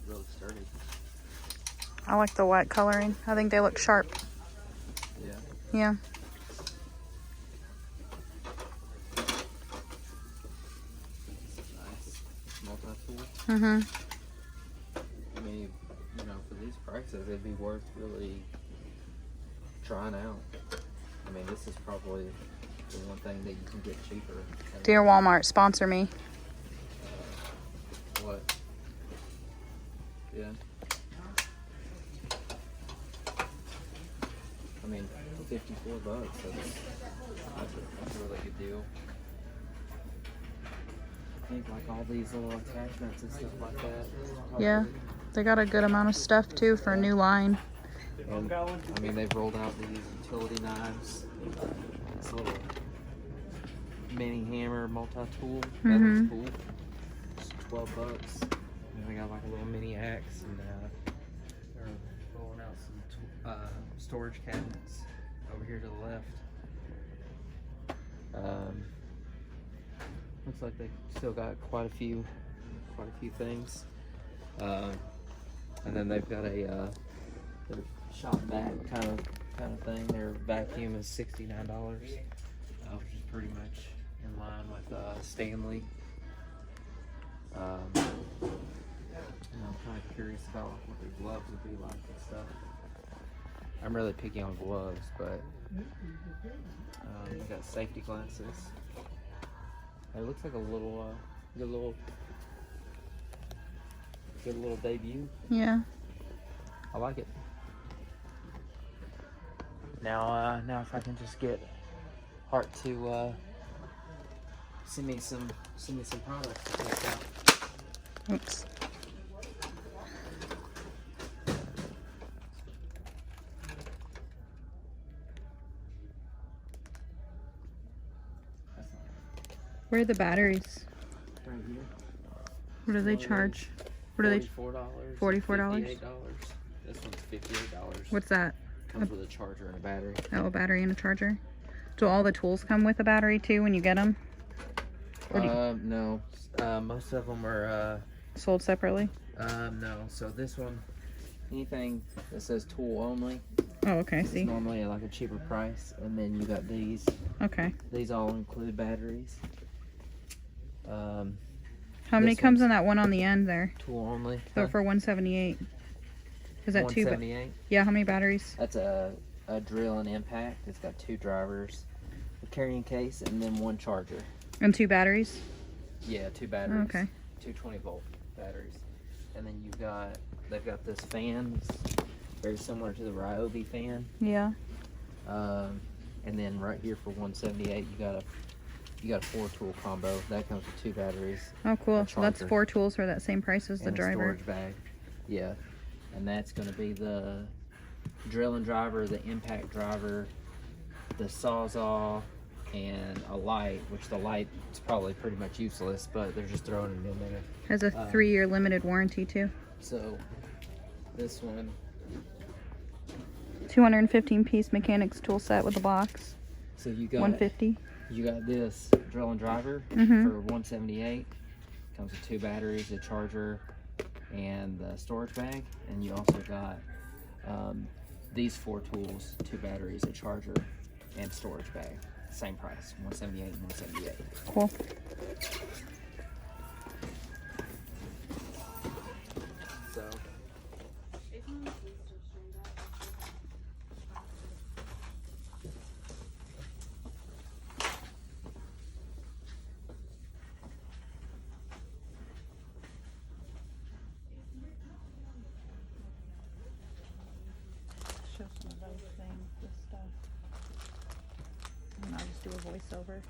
really sturdy. I like the white coloring. I think they look sharp. Yeah. Yeah. Nice multi-tool. Mm-hmm. I mean, you know, for these prices, it'd be worth really trying out. I mean, this is probably the one thing that you can get cheaper. Dear Walmart, sponsor me. What? Yeah. I mean, for $54, that's a really good deal. I think like all these little attachments and stuff like that. Yeah, they got a good amount of stuff too for a new line. And, I mean, they've rolled out these utility knives. This little mini hammer multi-tool. That looks cool. It's $12. And they got like a little mini axe, and they're rolling out some storage cabinets over here to the left. Looks like they still got quite a few things. And then they've got a their shop vac kind of thing. Their vacuum is $69, which is pretty much in line with Stanley. And I'm kind of curious about what their gloves would be like and stuff. I'm really picky on gloves, but we got safety glasses. It looks like a little, good little debut. Yeah. I like it. Now if I can just get Hart to send me some products to test out. Oops. Where are the batteries? Right here. What do they charge? What are they? $44. $44? $58. This one's $58. What's that? Comes with a charger and a battery. Oh, a battery and a charger. Do all the tools come with a battery too when you get them? No. Most of them are Sold separately? no. So this one, anything that says tool only, Oh, okay, it's see. normally like a cheaper price. And then you got these. Okay. These all include batteries. How many comes in that one on the end there? Tool only. So for 178. Is that 178? Yeah, how many batteries? That's a drill and impact. It's got 2 drivers, a carrying case, and then 1 charger. And 2 batteries? Yeah, 2 batteries. Okay. 2 20-volt batteries. And then they've got this fan. It's very similar to the Ryobi fan. Yeah. And then right here for 178, you got a 4-tool combo. That comes with 2 batteries. Oh, cool. So that's 4 tools for that same price as the and driver. A storage bag. Yeah. And that's going to be the drill and driver, the impact driver, the Sawzall, and a light, which the light is probably pretty much useless, but they're just throwing it in there. Has a 3-year limited warranty too. So this one, 215-piece mechanics tool set with a box. so you got 150. You got this drill and driver for 178. Comes with 2 batteries, a charger, and the storage bag. And you also got these 4 tools, 2 batteries, a charger, and storage bag. Same price, 178 and 178. Cool. So Show some of those things, this stuff. And I'll just do a voiceover.